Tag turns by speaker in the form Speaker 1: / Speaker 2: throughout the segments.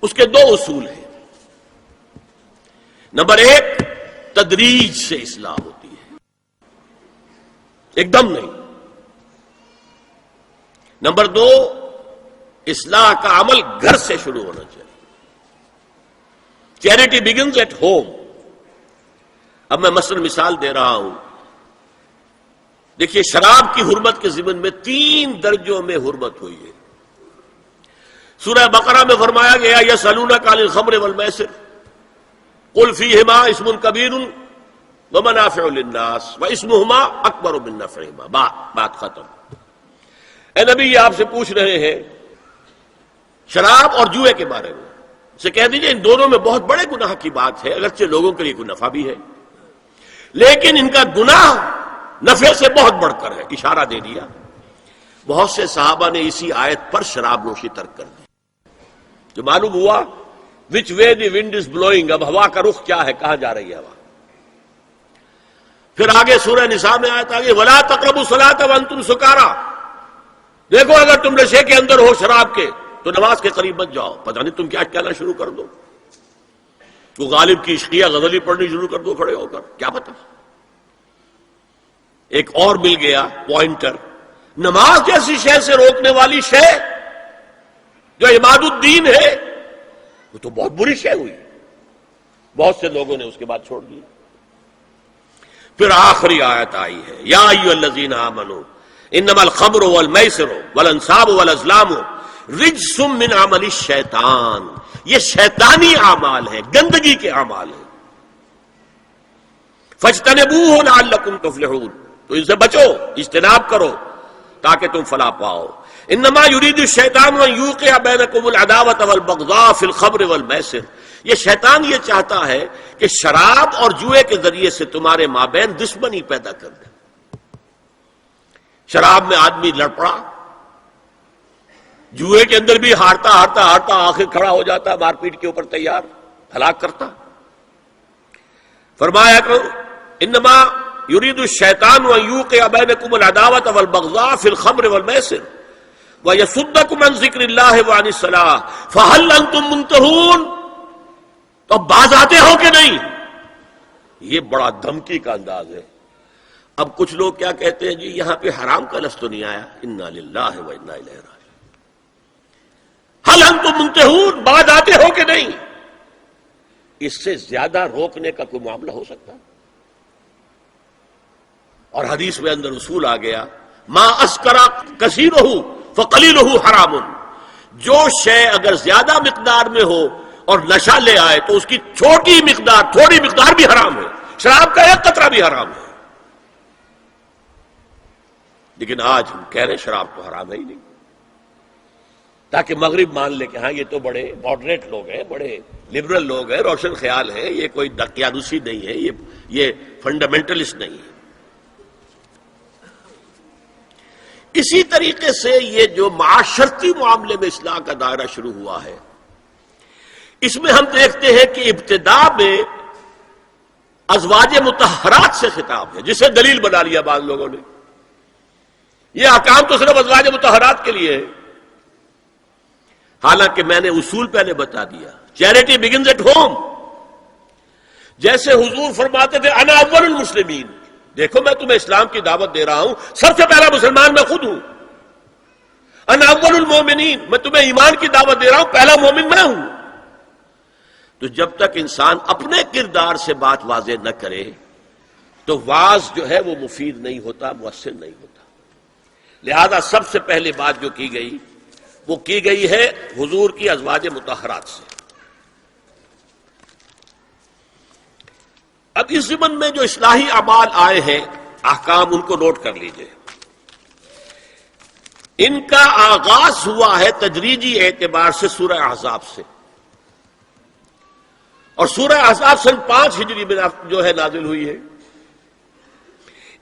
Speaker 1: اس کے دو اصول ہیں. نمبر ایک، تدریج سے اصلاح ہوتی ہے، ایک دم نہیں. نمبر دو، اصلاح کا عمل گھر سے شروع ہونا چاہیے. Charity begins at home. اب میں مثال دے رہا ہوں. دیکھیے، شراب کی حرمت کے ضمن میں 3 درجوں میں حرمت ہوئی ہے. سورہ بقرہ میں فرمایا گیا یسألونک عن الخمر والمیسر قل فیہما اسم کبیر ومنافع للناس واسمہما اکبر من نفعہما. بات ختم. اے نبی، یہ آپ سے پوچھ رہے ہیں شراب اور جوئے کے بارے میں. سے کہہ دیجئے ان دونوں میں بہت بڑے گناہ کی بات ہے، اگرچہ لوگوں کے لیے کوئی نفع بھی ہے، لیکن ان کا گناہ نفع سے بہت بڑھ کر ہے. اشارہ دے دیا. بہت سے صحابہ نے اسی آیت پر شراب نوشی ترک کر دی. جو معلوم ہوا وچ وے دی ونڈ از بلوئنگ، اب ہوا کا رخ کیا ہے، کہاں جا رہی ہے ہوا. پھر آگے سورہ نساء میں آیت آگے ولا تقربوا الصلاۃ وانتم سکارى. دیکھو اگر تم نشے کے اندر ہو شراب کے تو نماز کے قریب مت جاؤ. پتہ نہیں تم کیا کہنا شروع کر دو، تو غالب کی عشقیہ غزلی پڑھنی شروع کر دو کھڑے ہو کر، کیا پتہ. ایک اور مل گیا پوائنٹر. نماز جیسی شے سے روکنے والی شے جو عماد الدین ہے وہ تو بہت بری شے ہوئی. بہت سے لوگوں نے اس کے بعد چھوڑ دی. پھر آخری آیت آئی ہے یا ایھا الذین آمنوا انما الخمر والمیسر والانصاب والازلام رجس من عمل الشیطان. یہ شیطانی اعمال ہے، گندگی کے اعمال ہیں. فاجتنبوہ لعلکم تفلحون. تو ان سے بچو، اجتناب کرو تاکہ تم فلاح پاؤ. انما یرید الشیطان ان یوقع بینکم العداوۃ والبغضاء فی الخمر والمیسر. یہ شیطان یہ چاہتا ہے کہ شراب اور جوئے کے ذریعے سے تمہارے مابین دشمنی پیدا کر دے. شراب میں آدمی لڑ پڑا، جوئے کے اندر بھی ہارتا ہارتا ہارتا آخر کھڑا ہو جاتا، مار پیٹ کے اوپر تیار، ہلاک کرتا. فرمایا کہ انما یرید الشیطان ان یوقع بینکم العداوۃ والبغضاء فی الخمر والمیسر ویصدکم عن ذکر اللہ وعن الصلاۃ فہل انتم منتہون. تو اب باز آتے ہو کہ نہیں؟ یہ بڑا دھمکی کا انداز ہے. اب کچھ لوگ کیا کہتے ہیں، جی یہاں پہ حرام کا لفظ تو نہیں آیا، انا للہ و انا الیہ راجعون. ہل انتم منتہون، باز آتے ہو کہ نہیں؟ اس سے زیادہ روکنے کا کوئی معاملہ ہو سکتا؟ اور حدیث میں اندر اصول آ گیا ما اسکر کثیرہ فقلیلہ حرام. جو شے اگر زیادہ مقدار میں ہو اور نشہ لے آئے تو اس کی چھوٹی مقدار، تھوڑی مقدار بھی حرام ہے. شراب کا ایک قطرہ بھی حرام ہے. لیکن آج ہم کہہ رہے ہیں شراب تو حرام ہے ہی نہیں، تاکہ مغرب مان لے کہ ہاں یہ تو بڑے ماڈریٹ لوگ ہیں، بڑے لبرل لوگ ہیں، روشن خیال ہیں، یہ کوئی دقیانوسی نہیں ہے، یہ فنڈامنٹلسٹ نہیں ہے. اسی طریقے سے یہ جو معاشرتی معاملے میں اصلاح کا دائرہ شروع ہوا ہے، اس میں ہم دیکھتے ہیں کہ ابتدا میں ازواج مطہرات سے خطاب ہے، جسے دلیل بنا لیا بعض لوگوں نے. یہ احکام تو صرف ازواج مطہرات کے لیے ہے، حالانکہ میں نے اصول پہلے بتا دیا. Charity begins at home. جیسے حضور فرماتے تھے انا اول المسلمین، دیکھو میں تمہیں اسلام کی دعوت دے رہا ہوں، سب سے پہلا مسلمان میں خود ہوں. انا اول المومنین، میں تمہیں ایمان کی دعوت دے رہا ہوں، پہلا مومن میں ہوں. تو جب تک انسان اپنے کردار سے بات واضح نہ کرے تو واز جو ہے وہ مفید نہیں ہوتا، مؤثر نہیں ہوتا. لہذا سب سے پہلے بات جو کی گئی وہ کی گئی ہے حضور کی ازواج مطہرات سے. اب اس ضمن میں جو اصلاحی اعمال آئے ہیں، احکام، ان کو نوٹ کر لیجئے. ان کا آغاز ہوا ہے تدریجی اعتبار سے سورہ احزاب سے، اور سورہ احزاب سن 5 ہجری میں جو ہے نازل ہوئی ہے.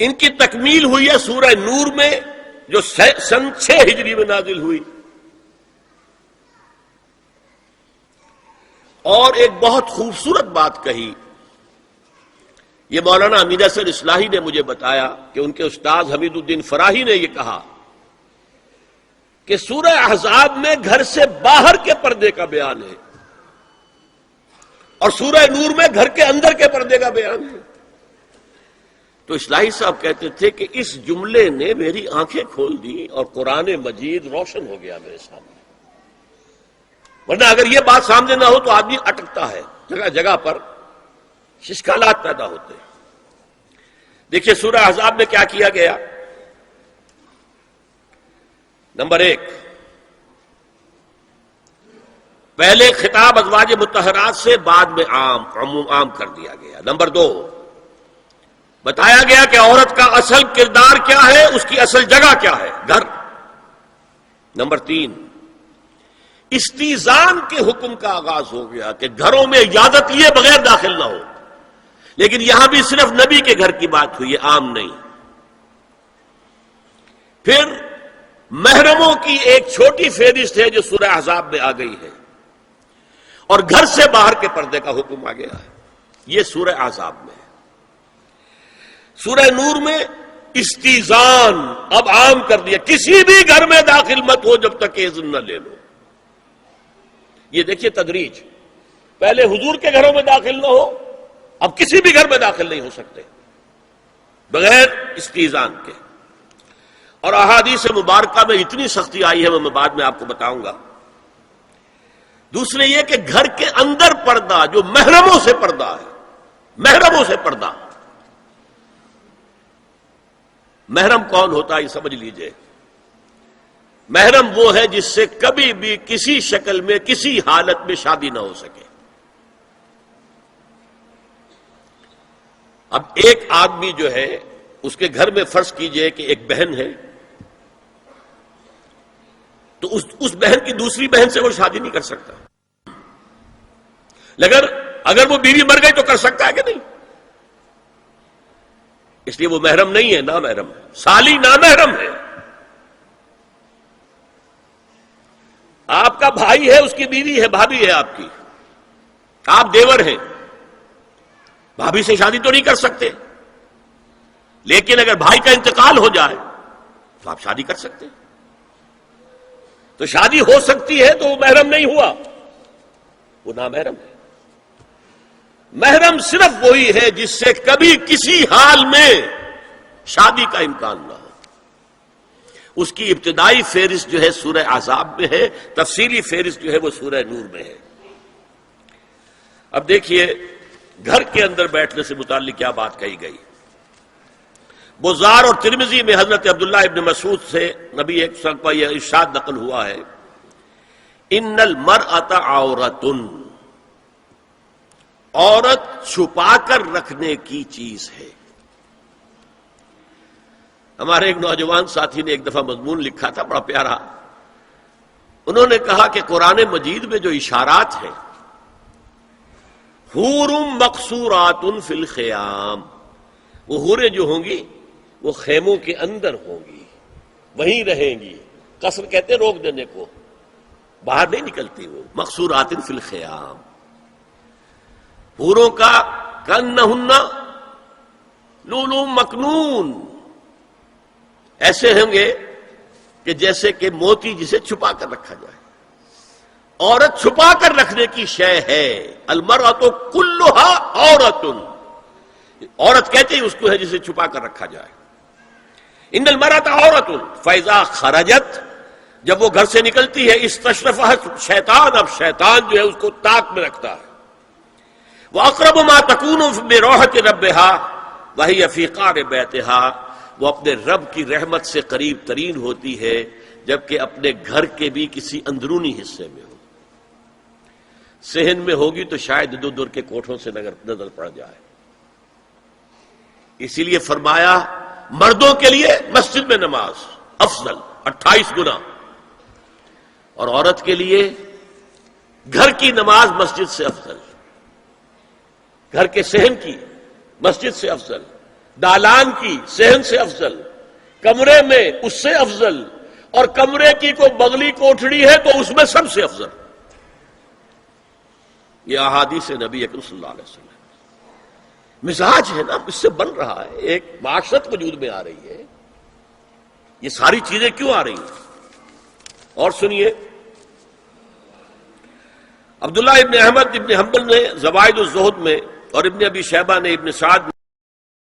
Speaker 1: ان کی تکمیل ہوئی ہے سورہ نور میں جو سن 6 ہجری میں نازل ہوئی. اور ایک بہت خوبصورت بات کہی، یہ مولانا امین احسن اصلاحی نے مجھے بتایا کہ ان کے استاد حمید الدین فراہی نے یہ کہا کہ سورہ احزاب میں گھر سے باہر کے پردے کا بیان ہے. اور سورہ نور میں گھر کے اندر کے پردے کا بیان ہے. تو اصلاحی صاحب کہتے تھے کہ اس جملے نے میری آنکھیں کھول دی اور قرآن مجید روشن ہو گیا میرے سامنے. ورنہ اگر یہ بات سامنے نہ ہو تو آدمی اٹکتا ہے، جگہ جگہ پر اشکالات پیدا ہوتے ہیں. دیکھیے سورہ احزاب میں کیا کیا گیا. نمبر 1، پہلے خطاب ازواج مطہرات سے، بعد میں عام کر دیا گیا. نمبر 2، بتایا گیا کہ عورت کا اصل کردار کیا ہے، اس کی اصل جگہ کیا ہے، گھر. نمبر 3، استیزان کے حکم کا آغاز ہو گیا کہ گھروں میں اجازت لیے بغیر داخل نہ ہو. لیکن یہاں بھی صرف نبی کے گھر کی بات ہوئی ہے، عام نہیں. پھر محرموں کی ایک چھوٹی فہرست ہے جو سورہ احزاب میں آ گئی ہے، اور گھر سے باہر کے پردے کا حکم آ گیا ہے. یہ سورہ احزاب میں ہے. سورہ نور میں استیزان اب عام کر دیا، کسی بھی گھر میں داخل مت ہو جب تک اذن نہ لے لو. یہ دیکھیے تدریج، پہلے حضور کے گھروں میں داخل نہ ہو، اب کسی بھی گھر میں داخل نہیں ہو سکتے بغیر استیزان کے. اور احادیث مبارکہ میں اتنی سختی آئی ہے، میں بعد میں آپ کو بتاؤں گا. دوسرے یہ کہ گھر کے اندر پردہ جو محرموں سے پردہ ہے، محرموں سے پردہ. محرم کون ہوتا ہے یہ سمجھ لیجئے. محرم وہ ہے جس سے کبھی بھی کسی شکل میں کسی حالت میں شادی نہ ہو سکے. اب ایک آدمی جو ہے اس کے گھر میں فرض کیجئے کہ ایک بہن ہے، تو اس بہن کی دوسری بہن سے وہ شادی نہیں کر سکتا. اگر وہ بیوی مر گئی تو کر سکتا ہے کہ نہیں؟ اس لیے وہ محرم نہیں ہے، نامحرم ہے. سالی نامحرم ہے. آپ کا بھائی ہے، اس کی بیوی ہے، بھابھی ہے آپ کی، آپ دیور ہیں، بھابھی سے شادی تو نہیں کر سکتے. لیکن اگر بھائی کا انتقال ہو جائے تو آپ شادی کر سکتے ہیں. تو شادی ہو سکتی ہے تو وہ محرم نہیں ہوا، وہ نامحرم ہے. محرم صرف وہی ہے جس سے کبھی کسی حال میں شادی کا امکان نہ ہو. اس کی ابتدائی فہرست جو ہے سورہ احزاب میں ہے، تفصیلی فہرست جو ہے وہ سورہ نور میں ہے. اب دیکھیے گھر کے اندر بیٹھنے سے متعلق کیا بات کہی گئی. بزار اور ترمذی میں حضرت عبداللہ ابن مسعود سے نبی ایک صلی پر یہ ارشاد نقل ہوا ہے، ان المرأۃ عورۃ، عورت چھپا کر رکھنے کی چیز ہے. ہمارے ایک نوجوان ساتھی نے ایک دفعہ مضمون لکھا تھا بڑا پیارا. انہوں نے کہا کہ قرآن مجید میں جو اشارات ہیں، حور مقصورات فی الخیام، وہ حوریں جو ہوں گی وہ خیموں کے اندر ہوں گی، وہیں رہیں گی. قصر کہتے ہیں روک دینے کو، باہر نہیں نکلتی. وہ مقصورات فی الخیام، حوروں کا کانہن لؤلؤ مکنون، ایسے ہوں گے کہ جیسے کہ موتی جسے چھپا کر رکھا جائے. عورت چھپا کر رکھنے کی شے ہے. المرأۃ کلھا عورۃ، عورت کہتے ہیں اس کو ہے جسے چھپا کر رکھا جائے. ان المرأۃ عورۃ فاذا خرجت، جب وہ گھر سے نکلتی ہے، استشرفھا شیطان، اب شیطان جو ہے اس کو طاق میں رکھتا ہے. واقرب ما تکون برحمۃ ربھا وہی فی قعر بیتھا، وہ اپنے رب کی رحمت سے قریب ترین ہوتی ہے جبکہ اپنے گھر کے بھی کسی اندرونی حصے میں ہو. صحن میں ہوگی تو شاید ادھر ادھر کے کوٹھوں سے نظر پڑ جائے. اسی لیے فرمایا مردوں کے لیے مسجد میں نماز افضل 28 گنا، اور عورت کے لیے گھر کی نماز مسجد سے افضل، گھر کے صحن کی مسجد سے افضل، دالان کی صحن سے افضل، کمرے میں اس سے افضل، اور کمرے کی کوئی بغلی کوٹھڑی ہے تو اس میں سب سے افضل. یہ احادیث نبی اکرم صلی اللہ علیہ وسلم. مزاج ہے نا، اس سے بن رہا ہے، ایک معاشرت وجود میں آ رہی ہے. یہ ساری چیزیں کیوں آ رہی ہیں؟ اور سنیے، عبداللہ ابن احمد ابن حنبل نے زوائد الزہد میں اور ابن ابی شیبہ نے ابن سعد